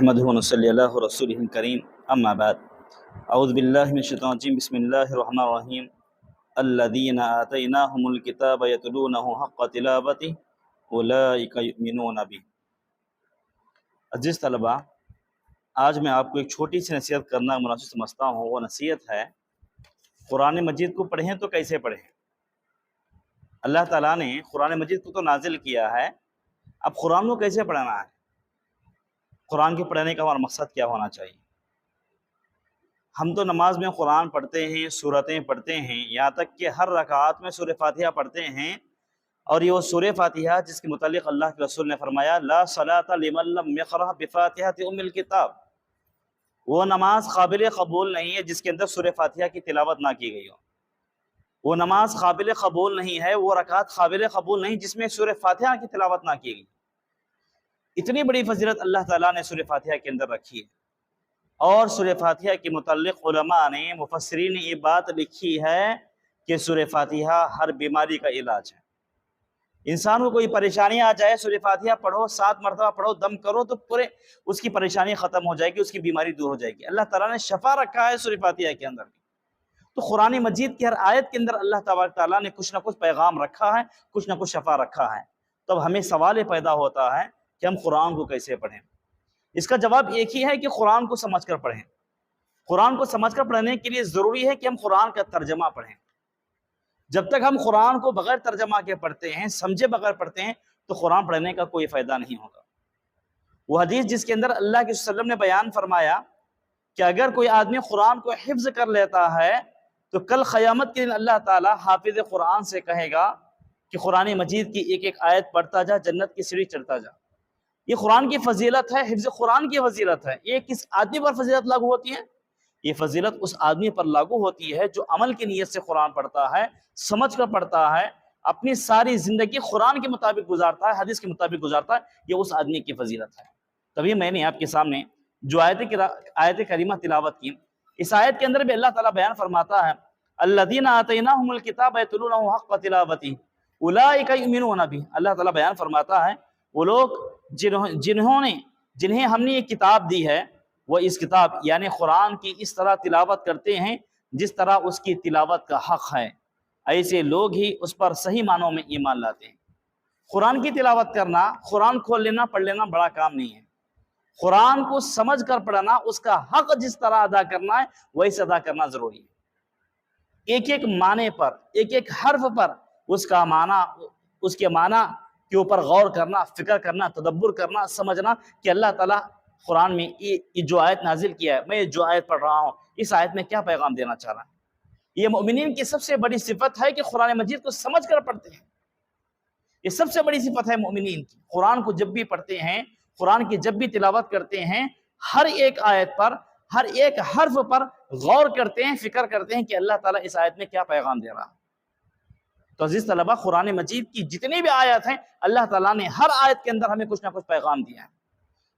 نحمده ونصلي على رسوله الكريم اما بعد اعوذ باللہ من الشیطان الرجیم بسم اللہ الرحمن الرحیم الذین آتیناہم الکتاب یتلونہ حق تلاوتہ اولئک یؤمنون بہ۔ عزیز طلبہ، آج میں آپ کو ایک چھوٹی سی نصیحت کرنا مناسب سمجھتا ہوں۔ وہ نصیحت ہے قرآن مجید کو پڑھیں تو کیسے پڑھیں۔ اللہ تعالیٰ نے قرآن مجید کو تو نازل کیا ہے، اب قرآن کو کیسے پڑھنا ہے، قرآن کے پڑھنے کا ہمارا مقصد کیا ہونا چاہیے۔ ہم تو نماز میں قرآن پڑھتے ہیں، سورتیں پڑھتے ہیں، یہاں تک کہ ہر رکعات میں سورہ فاتحہ پڑھتے ہیں، اور یہ وہ سورہ فاتحہ جس کے متعلق اللہ کے رسول نے فرمایا لا صلاۃ لمن لم یقرأ بفاتحۃ ام الکتاب، وہ نماز قابل قبول نہیں ہے جس کے اندر سورہ فاتحہ کی تلاوت نہ کی گئی ہو، وہ نماز قابل قبول نہیں ہے، وہ رکعت قابل قبول نہیں جس میں سورہ فاتحہ کی تلاوت نہ کی گئی۔ اتنی بڑی فضیلت اللہ تعالیٰ نے سورہ فاتحہ کے اندر رکھی ہے، اور سورہ فاتحہ کے متعلق علماء نے، مفسرین نے یہ بات لکھی ہے کہ سورہ فاتحہ ہر بیماری کا علاج ہے۔ انسان کو کوئی پریشانی آ جائے، سورہ فاتحہ پڑھو، 7 مرتبہ پڑھو، دم کرو تو پورے اس کی پریشانی ختم ہو جائے گی، اس کی بیماری دور ہو جائے گی۔ اللہ تعالیٰ نے شفا رکھا ہے سورہ فاتحہ کے اندر۔ تو قرآن مجید کی ہر آیت کے اندر اللہ تبارک تعالیٰ نے کچھ نہ کچھ پیغام رکھا ہے، کچھ نہ کچھ شفا رکھا ہے۔ تو اب ہمیں سوال یہ پیدا ہوتا ہے کہ ہم قرآن کو کیسے پڑھیں۔ اس کا جواب ایک ہی ہے کہ قرآن کو سمجھ کر پڑھیں۔ قرآن کو سمجھ کر پڑھنے کے لیے ضروری ہے کہ ہم قرآن کا ترجمہ پڑھیں۔ جب تک ہم قرآن کو بغیر ترجمہ کے پڑھتے ہیں، سمجھے بغیر پڑھتے ہیں، تو قرآن پڑھنے کا کوئی فائدہ نہیں ہوگا۔ وہ حدیث جس کے اندر اللہ کے وسلم نے بیان فرمایا کہ اگر کوئی آدمی قرآن کو حفظ کر لیتا ہے تو کل قیامت کے دن اللہ تعالیٰ حافظ قرآن سے کہے گا کہ قرآن مجید کی ایک ایک آیت پڑھتا جا، جنت کی سیڑھی چڑھتا جا۔ یہ قرآن کی فضیلت ہے، حفظ قرآن کی فضیلت ہے۔ یہ کس آدمی پر فضیلت لاگو ہوتی ہے؟ یہ فضیلت اس آدمی پر لاگو ہوتی ہے جو عمل کی نیت سے قرآن پڑھتا ہے، سمجھ کر پڑھتا ہے، اپنی ساری زندگی قرآن کے مطابق گزارتا ہے، حدیث کے مطابق گزارتا ہے۔ یہ اس آدمی کی فضیلت ہے۔ تبھی میں نے آپ کے سامنے جو آیت کریمہ تلاوت کی، اس آیت کے اندر بھی اللہ تعالیٰ بیان فرماتا ہے الذین آتیناہم الکتاب یتلونہ حق تلاوتہ اولئک یؤمنون بہ۔ اللہ تعالیٰ بیان فرماتا ہے وہ لوگ جنہیں ہم نے یہ کتاب دی ہے، وہ اس کتاب یعنی قرآن کی اس طرح تلاوت کرتے ہیں جس طرح اس کی تلاوت کا حق ہے۔ ایسے لوگ ہی اس پر صحیح معنوں میں ایمان لاتے ہیں۔ قرآن کی تلاوت کرنا، قرآن کھول لینا، پڑھ لینا بڑا کام نہیں ہے۔ قرآن کو سمجھ کر پڑھنا، اس کا حق جس طرح ادا کرنا ہے ویسے ادا کرنا ضروری ہے۔ ایک ایک معنی پر، ایک ایک حرف پر اس کے معنی کے اوپر غور کرنا، فکر کرنا، تدبر کرنا، سمجھنا کہ اللہ تعالیٰ قرآن میں یہ جو آیت نازل کیا ہے، میں جو آیت پڑھ رہا ہوں، اس آیت میں کیا پیغام دینا چاہ رہا ہے۔ یہ مومنین کی سب سے بڑی صفت ہے کہ قرآن مجید کو سمجھ کر پڑھتے ہیں۔ یہ سب سے بڑی صفت ہے مومنین کی۔ قرآن کو جب بھی پڑھتے ہیں، قرآن کی جب بھی تلاوت کرتے ہیں، ہر ایک آیت پر، ہر ایک حرف پر غور کرتے ہیں، فکر کرتے ہیں کہ اللہ تعالیٰ اس آیت میں کیا پیغام دے رہا ہے۔ تو عزیز طلبہ، قرآن مجید کی جتنی بھی آیات ہیں، اللہ تعالیٰ نے ہر آیت کے اندر ہمیں کچھ نہ کچھ پیغام دیا ہے۔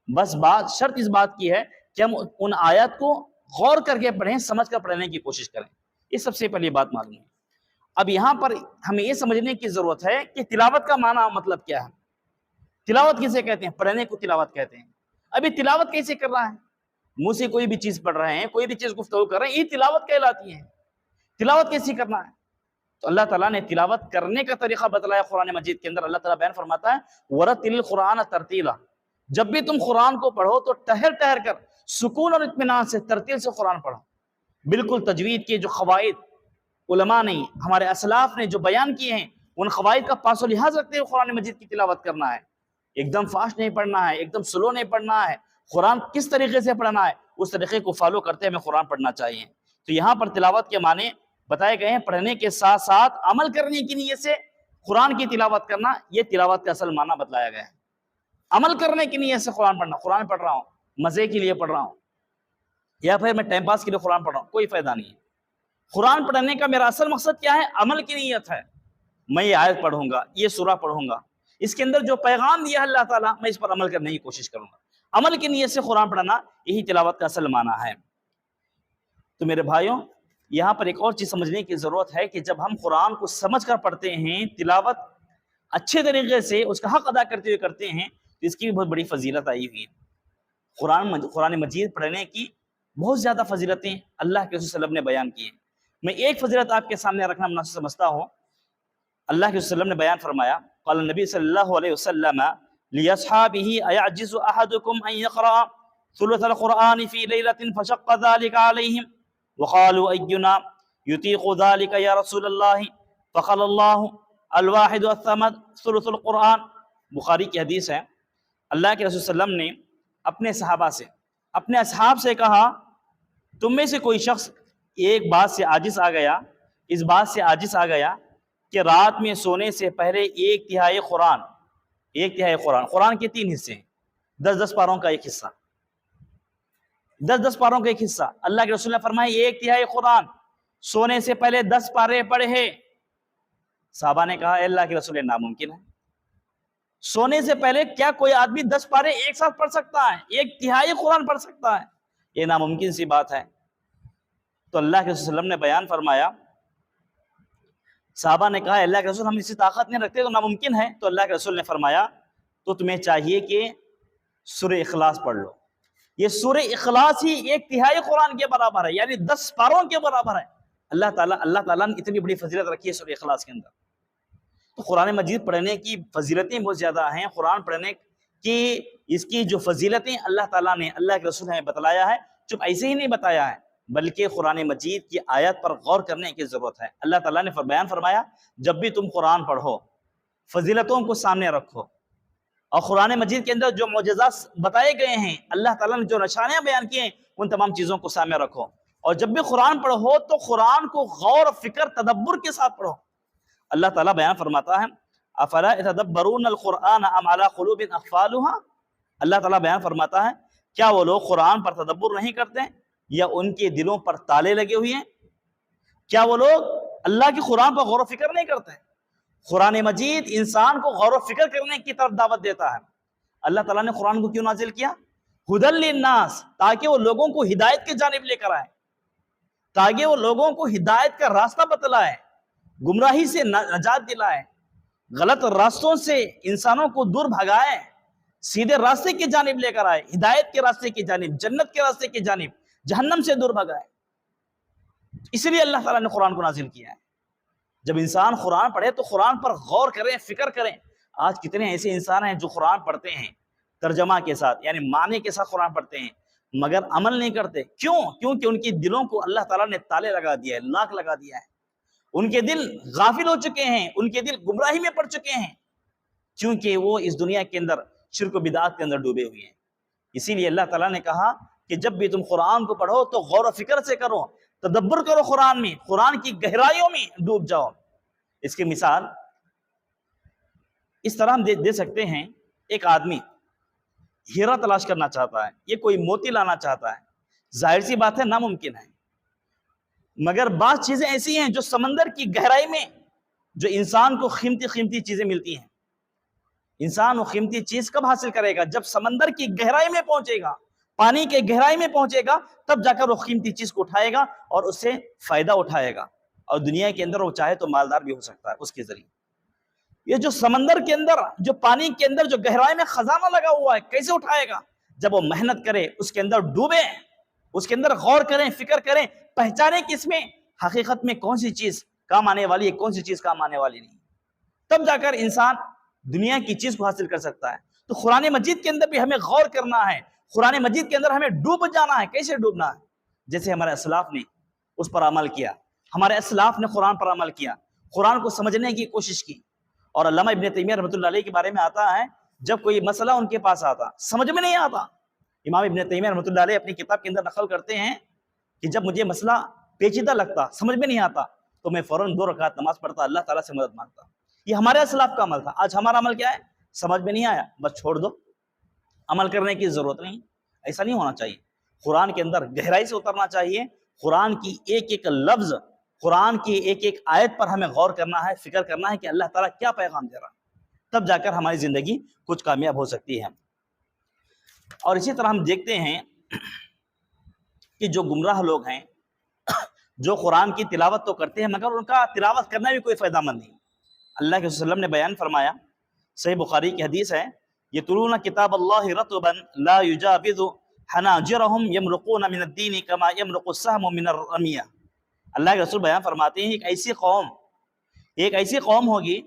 بس شرط اس بات کی ہے کہ ہم ان آیات کو غور کر کے پڑھیں، سمجھ کر پڑھنے کی کوشش کریں۔ یہ سب سے پہلی بات معلوم ہے۔ اب یہاں پر ہمیں یہ سمجھنے کی ضرورت ہے کہ تلاوت کا معنی مطلب کیا ہے۔ تلاوت کسے کہتے ہیں؟ پڑھنے کو تلاوت کہتے ہیں۔ ابھی تلاوت کیسے کر رہا ہے؟ منہ سے کوئی بھی چیز پڑھ رہے ہیں، کوئی بھی چیز گفتگو کر رہے ہیں، یہ تلاوت کہلاتی ہے۔ تلاوت کیسے کرنا ہے؟ تو اللہ تعالیٰ نے تلاوت کرنے کا طریقہ بتلایا قرآن مجید کے اندر۔ اللہ تعالیٰ بیان فرماتا ہے وَرَتِّلِ الْقُرْآنَ تَرْتِيلًا، جب بھی تم قرآن کو پڑھو تو ٹہر ٹہر کر، سکون اور اطمینان سے، ترتیل سے قرآن پڑھو۔ بالکل تجوید کے جو قواعد علماء نے، ہمارے اسلاف نے جو بیان کیے ہیں، ان قواعد کا پاس و لحاظ رکھتے ہوئے قرآن مجید کی تلاوت کرنا ہے۔ ایک دم فاسٹ نہیں پڑھنا ہے، ایک دم سلو نہیں پڑھنا ہے۔ قرآن کس طریقے سے پڑھنا ہے، اس طریقے کو فالو کرتے ہمیں قرآن پڑھنا چاہیے۔ تو یہاں پر تلاوت کے معنی بتائے گئے ہیں، پڑھنے کے ساتھ ساتھ عمل کرنے کی نیت سے قرآن کی تلاوت کرنا، یہ تلاوت کا اصل معنی بتلایا گیا ہے۔ عمل کرنے کی نیت سے قرآن پڑھنا، قرآن پڑھ رہا ہوں مزے کے لیے پڑھ رہا ہوں، یا پھر میں ٹائم پاس کے لیے قرآن پڑھ رہا ہوں، کوئی فائدہ نہیں ہے۔ قرآن پڑھنے کا میرا اصل مقصد کیا ہے؟ عمل کی نیت ہے۔ میں یہ آیت پڑھوں گا، یہ سورہ پڑھوں گا، اس کے اندر جو پیغام دیا ہے اللہ تعالیٰ، میں اس پر عمل کرنے کی کوشش کروں گا۔ عمل کی نیت سے قرآن پڑھنا، یہی تلاوت کا اصل معنی ہے۔ تو میرے بھائیوں، یہاں پر ایک اور چیز سمجھنے کی ضرورت ہے کہ جب ہم قرآن کو سمجھ کر پڑھتے ہیں، تلاوت اچھے طریقے سے اس کا حق ادا کرتے ہوئے کرتے ہیں، تو اس کی بھی بہت بڑی فضیلت آئی ہوئی ہے۔ قرآن مجید پڑھنے کی بہت زیادہ فضیلتیں اللہ کے رسول صلی اللہ علیہ وسلم نے بیان کی ہیں۔ میں ایک فضیلت آپ کے سامنے رکھنا مناسب سمجھتا ہوں۔ اللہ کے رسول صلی اللہ علیہ وسلم نے بیان فرمایا، قال النبی صلی اللہ علیہ وسلم لأصحابه أيعجز أحدكم أن يقرأ ثلث القرآن في ليلة فشق ذلك عليهم وقالوا أينا يطيق ذلك يا رسول الله فقال الله الواحد الصمد ثلث القرآن۔ بخاری کی حدیث ہے۔ اللہ کے رسول صلی اللہ علیہ وسلم نے اپنے صحابہ سے، اپنے اصحاب سے کہا، تم میں سے کوئی شخص ایک بات سے عاجز آ گیا، اس بات سے عاجز آ گیا کہ رات میں سونے سے پہلے ایک تہائی قرآن کے 3 حصے ہیں، 10 پاروں کا ایک حصہ، 10 پاروں کا ایک حصہ۔ اللہ کے رسول نے فرمایا ایک تہائی قرآن سونے سے پہلے 10 پارے پڑھے۔ صحابہ نے کہا اے اللہ کے رسول، ناممکن ہے، سونے سے پہلے کیا کوئی آدمی 10 پارے ایک ساتھ پڑھ سکتا ہے، ایک تہائی قرآن پڑھ سکتا ہے؟ یہ ناممکن سی بات ہے۔ تو اللہ کے رسول صلی اللہ علیہ وسلم نے بیان فرمایا، صحابہ نے کہا اللہ کے رسول ہم اسی طاقت نہیں رکھتے تو ناممکن ہے۔ تو اللہ کے رسول نے فرمایا تو تمہیں چاہیے کہ سورہ اخلاص پڑھ لو۔ یہ سورہ اخلاص ہی ایک تہائی قرآن کے برابر ہے، یعنی 10 پاروں کے برابر ہے۔ اللہ تعالیٰ نے اتنی بڑی فضیلت رکھی ہے سورہ اخلاص کے اندر۔ تو قرآن مجید پڑھنے کی فضیلتیں بہت زیادہ ہیں۔ قرآن پڑھنے کی اس کی جو فضیلتیں اللہ تعالیٰ نے، اللہ کے رسول نے بتلایا ہے، چپ ایسے ہی نہیں بتایا ہے، بلکہ قرآن مجید کی آیت پر غور کرنے کی ضرورت ہے۔ اللہ تعالیٰ نے بیان فرمایا جب بھی تم قرآن پڑھو فضیلتوں کو سامنے رکھو، اور قرآن مجید کے اندر جو معجزات بتائے گئے ہیں، اللہ تعالیٰ نے جو نشانیاں بیان کی ہیں، ان تمام چیزوں کو سامنے رکھو، اور جب بھی قرآن پڑھو تو قرآن کو غور فکر تدبر کے ساتھ پڑھو۔ اللہ تعالیٰ بیان فرماتا ہے افلا يتدبرون القرآن ام على قلوب اقفالها۔ اللہ تعالیٰ بیان فرماتا ہے کیا وہ لوگ قرآن پر تدبر نہیں کرتے یا ان کے دلوں پر تالے لگے ہوئے ہیں؟ کیا وہ لوگ اللہ کی قرآن پر غور و فکر نہیں کرتے؟ قرآن مجید انسان کو غور و فکر کرنے کی طرف دعوت دیتا ہے۔ اللہ تعالیٰ نے قرآن کو کیوں نازل کیا؟ ہدی للناس، تاکہ وہ لوگوں کو ہدایت کی جانب لے کر آئے، تاکہ وہ لوگوں کو ہدایت کا راستہ بتلائے، گمراہی سے نجات دلائے، غلط راستوں سے انسانوں کو دور بھگائے، سیدھے راستے کی جانب لے کر آئے، ہدایت کے راستے کی جانب، جنت کے راستے کی جانب، جہنم سے دور بھگائے۔ اس لیے اللہ تعالیٰ نے قرآن کو نازل کیا ہے۔ جب انسان قرآن پڑھے تو قرآن پر غور کریں، فکر کریں۔ آج کتنے ایسے انسان ہیں جو قرآن پڑھتے ہیں ترجمہ کے ساتھ، یعنی معنی کے ساتھ قرآن پڑھتے ہیں، مگر عمل نہیں کرتے۔ کیوں؟ کیونکہ ان کے دلوں کو اللہ تعالیٰ نے تالے لگا دیا ہے، لاک لگا دیا ہے۔ ان کے دل غافل ہو چکے ہیں، ان کے دل گمراہی میں پڑ چکے ہیں، کیونکہ وہ اس دنیا کے اندر شرک و بدعات کے اندر ڈوبے ہوئے ہیں۔ اسی لیے اللہ تعالیٰ نے کہا کہ جب بھی تم قرآن کو پڑھو تو غور و فکر سے کرو، تدبر کرو، قرآن میں، قرآن کی گہرائیوں میں ڈوب جاؤ۔ اس کی مثال اس طرح ہم دے سکتے ہیں، ایک آدمی ہیرا تلاش کرنا چاہتا ہے، یہ کوئی موتی لانا چاہتا ہے، ظاہر سی بات ہے ناممکن ہے، مگر بعض چیزیں ایسی ہیں جو سمندر کی گہرائی میں جو انسان کو قیمتی چیزیں ملتی ہیں۔ انسان وہ قیمتی چیز کب حاصل کرے گا؟ جب سمندر کی گہرائی میں پہنچے گا، پانی کے گہرائی میں پہنچے گا، تب جا کر وہ قیمتی چیز کو اٹھائے گا اور اس سے فائدہ اٹھائے گا، اور دنیا کے اندر وہ چاہے تو مالدار بھی ہو سکتا ہے اس کے ذریعے۔ یہ جو سمندر کے اندر، جو پانی کے اندر جو گہرائی میں خزانہ لگا ہوا ہے، کیسے اٹھائے گا؟ جب وہ محنت کرے، اس کے اندر ڈوبے، اس کے اندر غور کریں، فکر کریں، پہچانے کہ اس میں حقیقت میں کون سی چیز کام آنے والی ہے، کون سی چیز کام آنے والی نہیں، تب جا کر انسان دنیا کی چیز کو حاصل کر سکتا ہے۔ تو قرآن مجید کے اندر بھی ہمیں غور کرنا ہے، قرآن مجید کے اندر ہمیں ڈوب جانا ہے۔ کیسے ڈوبنا ہے؟ جیسے ہمارے اسلاف نے اس پر عمل کیا، ہمارے اسلاف نے قرآن پر عمل کیا، قرآن کو سمجھنے کی کوشش کی۔ اور علامہ ابن تیمیہ رحمۃ اللہ علیہ کے بارے میں آتا ہے، جب کوئی مسئلہ ان کے پاس آتا، سمجھ میں نہیں آتا، امام ابن تیمیہ رحمۃ اللہ علیہ اپنی کتاب کے اندر نقل کرتے ہیں کہ جب مجھے مسئلہ پیچیدہ لگتا، سمجھ میں نہیں آتا، تو میں فوراً 2 رکعت نماز پڑھتا، اللہ تعالیٰ سے مدد مانگتا۔ یہ ہمارے اسلاف کا عمل تھا۔ آج ہمارا عمل کیا ہے؟ سمجھ میں نہیں آیا، بس چھوڑ دو، عمل کرنے کی ضرورت نہیں۔ ایسا نہیں ہونا چاہیے۔ قرآن کے اندر گہرائی سے اترنا چاہیے، قرآن کی ایک ایک لفظ، قرآن کی ایک ایک آیت پر ہمیں غور کرنا ہے، فکر کرنا ہے کہ اللہ تعالیٰ کیا پیغام دے رہا ہے، تب جا کر ہماری زندگی کچھ کامیاب ہو سکتی ہے۔ اور اسی طرح ہم دیکھتے ہیں کہ جو گمراہ لوگ ہیں، جو قرآن کی تلاوت تو کرتے ہیں مگر ان کا تلاوت کرنا بھی کوئی فائدہ مند نہیں۔ اللہ کے وسلم نے بیان فرمایا، صحیح بخاری کی حدیث ہے، یتلون کتاب اللہ رطبا لا یجاوز حناجرهم يمرقون من الدين كما يمرق السهم من الرمية۔ اللہ کے رسول بیان فرماتے ہیں ایک ایسی قوم ہوگی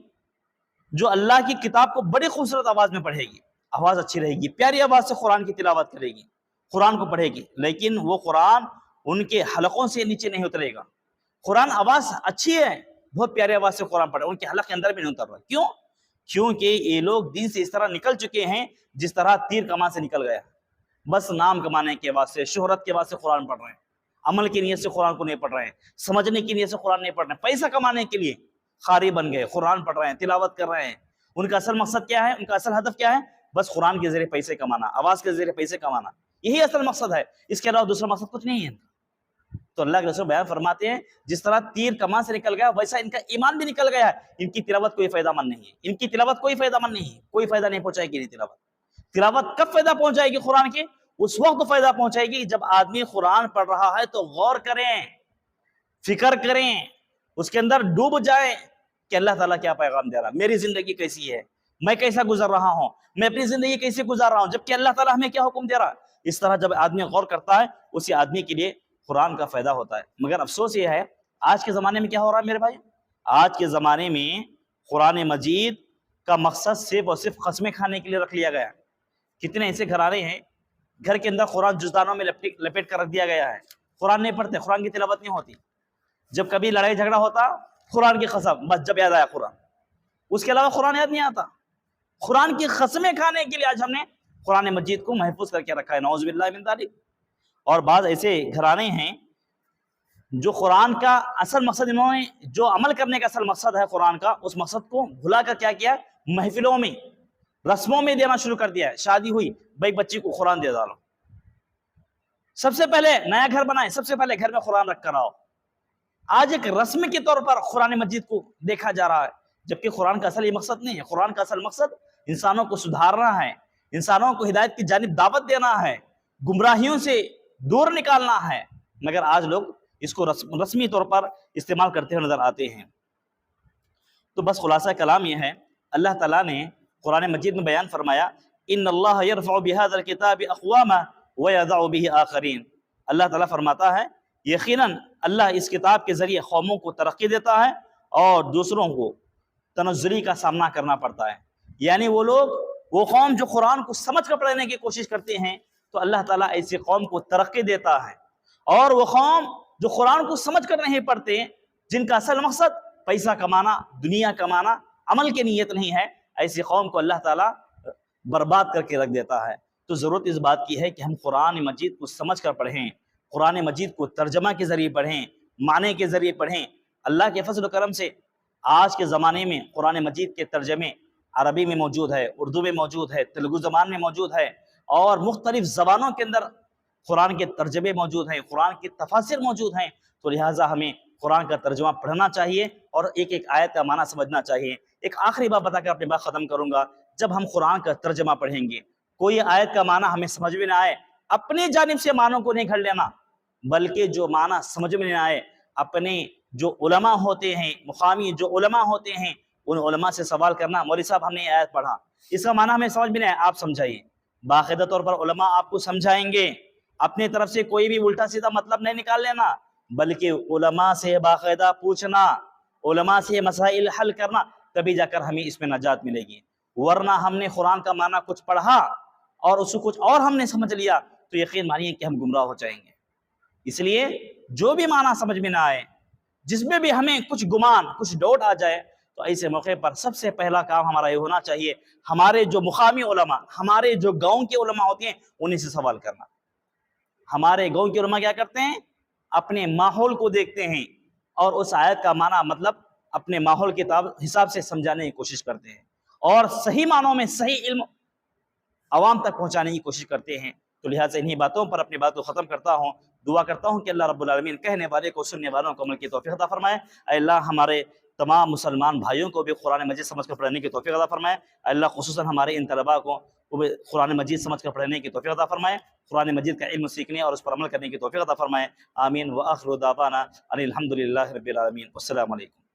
جو اللہ کی کتاب کو بڑی خوبصورت آواز میں پڑھے گی، آواز اچھی رہے گی، پیاری آواز سے قرآن کی تلاوت کرے گی، قرآن کو پڑھے گی، لیکن وہ قرآن ان کے حلقوں سے نیچے نہیں اترے گا۔ قرآن آواز اچھی ہے، بہت پیاری آواز سے قرآن پڑھے، ان کے حلق کے اندر بھی نہیں اتر رہا۔ کیوں؟ کیونکہ یہ لوگ دین سے اس طرح نکل چکے ہیں جس طرح تیر کمان سے نکل گیا، بس نام کمانے کے واسطے، شہرت کے واسطے قرآن پڑھ رہے ہیں، عمل کی نیت سے قرآن کو نہیں پڑھ رہے ہیں، سمجھنے کی نیت سے قرآن نہیں پڑھ رہے ہیں، پیسہ کمانے کے لیے قاری بن گئے، قرآن پڑھ رہے ہیں، تلاوت کر رہے ہیں۔ ان کا اصل مقصد کیا ہے؟ ان کا اصل ہدف کیا ہے؟ بس قرآن کے ذریعے پیسے کمانا، آواز کے ذریعے پیسے کمانا، یہی اصل مقصد ہے، اس کے علاوہ دوسرا مقصد کچھ نہیں ہے۔ تو اللہ کے رسول بیان فرماتے ہیں جس طرح تیر کمان سے نکل گیا ویسا ان کا ایمان بھی نکل گیا ہے۔ ان کی تلاوت کوئی فائدہ مند نہیں ہے، ان کی تلاوت کوئی فائدہ مند نہیں ہے، کوئی فائدہ نہیں پہنچائے گی تلاوت کب فائدہ پہنچائے گی قرآن کے؟ اس وقت فائدہ پہنچائے گی جب آدمی قرآن پڑھ رہا ہے تو غور کریں، فکر کریں، اس کے اندر ڈوب جائیں کہ اللہ تعالیٰ کیا پیغام دے رہا ہے، میری زندگی کیسی ہے، میں کیسا گزر رہا ہوں، میں اپنی زندگی کیسے گزار رہا ہوں، جبکہ اللہ تعالیٰ ہمیں کیا حکم دے رہا ہے۔ اس طرح جب آدمی غور کرتا ہے اسی آدمی کے لیے قرآن کا فائدہ ہوتا ہے۔ مگر افسوس یہ ہے آج کے زمانے میں کیا ہو رہا ہے میرے بھائی؟ آج کے زمانے میں قرآن مجید کا مقصد صرف اور صرف قسمیں کھانے کے لیے رکھ لیا گیا۔ کتنے ایسے گھرانے ہیں گھر کے اندر قرآن جزدانوں میں لپیٹ کر رکھ دیا گیا ہے، قرآن نہیں پڑھتے، قرآن کی تلاوت نہیں ہوتی، جب کبھی لڑائی جھگڑا ہوتا قرآن کی قسم، بس جب یاد آیا قرآن، اس کے علاوہ قرآن یاد نہیں آتا۔ قرآن کی قسمیں کھانے کے لیے آج ہم نے قرآن مجید کو محفوظ کر کے رکھا ہے، نعوذ باللہ من ذالک۔ اور بعض ایسے گھرانے ہیں جو قرآن کا اصل مقصد، انہوں نے جو عمل کرنے کا اصل مقصد ہے قرآن کا، اس مقصد کو بھلا کر کیا کیا، محفلوں میں، رسموں میں دینا شروع کر دیا ہے۔ شادی ہوئی، بھائی بچی کو قرآن دے ڈالو، سب سے پہلے نیا گھر بنائے، سب سے پہلے گھر میں قرآن رکھ کر آؤ۔ آج ایک رسم کے طور پر قرآن مجید کو دیکھا جا رہا ہے، جبکہ قرآن کا اصل یہ مقصد نہیں ہے۔ قرآن کا اصل مقصد انسانوں کو سدھارنا ہے، انسانوں کو ہدایت کی جانب دعوت دینا ہے، گمراہیوں سے دور نکالنا ہے، مگر آج لوگ اس کو رسمی طور پر استعمال کرتے ہوئے نظر آتے ہیں۔ تو بس خلاصہ کلام یہ ہے، اللہ تعالیٰ نے قرآن مجید میں بیان فرمایا ان اللہ یرفع بهذا الکتاب اقواما ویضع به آخرین۔ اللہ تعالیٰ فرماتا ہے یقیناً اللہ اس کتاب کے ذریعے قوموں کو ترقی دیتا ہے اور دوسروں کو تنزلی کا سامنا کرنا پڑتا ہے۔ یعنی وہ قوم جو قرآن کو سمجھ کر پڑھنے کی کوشش کرتے ہیں تو اللہ تعالیٰ ایسی قوم کو ترقی دیتا ہے، اور وہ قوم جو قرآن کو سمجھ کر نہیں پڑھتے، جن کا اصل مقصد پیسہ کمانا، دنیا کمانا، عمل کی نیت نہیں ہے، ایسی قوم کو اللہ تعالیٰ برباد کر کے رکھ دیتا ہے۔ تو ضرورت اس بات کی ہے کہ ہم قرآن مجید کو سمجھ کر پڑھیں، قرآن مجید کو ترجمہ کے ذریعے پڑھیں، معنی کے ذریعے پڑھیں۔ اللہ کے فضل و کرم سے آج کے زمانے میں قرآن مجید کے ترجمے عربی میں موجود ہے، اردو میں موجود ہے، تیلگو زبان میں موجود ہے، اور مختلف زبانوں کے اندر قرآن کے ترجمے موجود ہیں، قرآن کے تفاسیر موجود ہیں۔ تو لہٰذا ہمیں قرآن کا ترجمہ پڑھنا چاہیے اور ایک ایک آیت کا معنی سمجھنا چاہیے۔ ایک آخری بات بتا کر اپنی بات ختم کروں گا، جب ہم قرآن کا ترجمہ پڑھیں گے، کوئی آیت کا معنی ہمیں سمجھ میں نہ آئے، اپنی جانب سے معنوں کو نہیں گھڑ لینا، بلکہ جو معنی سمجھ میں نہ آئے اپنے جو علماء ہوتے ہیں، مقامی جو علماء ہوتے ہیں، ان علماء سے سوال کرنا، مولوی صاحب ہم نے یہ آیت پڑھا، اس کا معنی ہمیں سمجھ میں نہیں آئے، آپ سمجھائیے۔ باقاعدہ طور پر علماء آپ کو سمجھائیں گے، اپنی طرف سے کوئی بھی الٹا سیدھا مطلب نہیں نکال لینا، بلکہ علماء سے باقاعدہ پوچھنا، علماء سے مسائل حل کرنا، تبھی جا کر ہمیں اس میں نجات ملے گی۔ ورنہ ہم نے قرآن کا معنی کچھ پڑھا اور اس کو کچھ اور ہم نے سمجھ لیا تو یقین مانیے کہ ہم گمراہ ہو جائیں گے۔ اس لیے جو بھی معنی سمجھ میں نہ آئے، جس میں بھی ہمیں کچھ گمان، کچھ ڈاؤٹ آ جائے، تو ایسے موقع پر سب سے پہلا کام ہمارا یہ ہونا چاہیے، ہمارے جو مقامی علماء، ہمارے جو گاؤں کے علماء ہوتے ہیں، انہیں سے سوال کرنا۔ ہمارے گاؤں کے علماء کیا کرتے ہیں؟ اپنے ماحول کو دیکھتے ہیں اور اس آیت کا معنی مطلب اپنے ماحول کے حساب سے سمجھانے کی کوشش کرتے ہیں، اور صحیح معنوں میں صحیح علم عوام تک پہنچانے کی کوشش کرتے ہیں۔ تو لہٰذا انہی باتوں پر اپنی بات کو ختم کرتا ہوں، دعا کرتا ہوں کہ اللہ رب العالمین کہنے والے کو، سننے والوں کو عمل کی توفیق عطا فرمائے۔ اے اللہ ہمارے تمام مسلمان بھائیوں کو بھی قرآن مجید سمجھ کر پڑھنے کی توفیق عطا فرمائے۔ اے اللہ خصوصاً ہمارے ان طلباء کو قرآن مجید سمجھ کر پڑھنے کی توفیق عطا فرمائے، قرآن مجید کا علم سیکھنے اور اس پر عمل کرنے کی توفیق عطا فرمائے۔ آمین۔ وآخر دعوانا ان الحمد للہ رب العالمین۔ السلام علیکم۔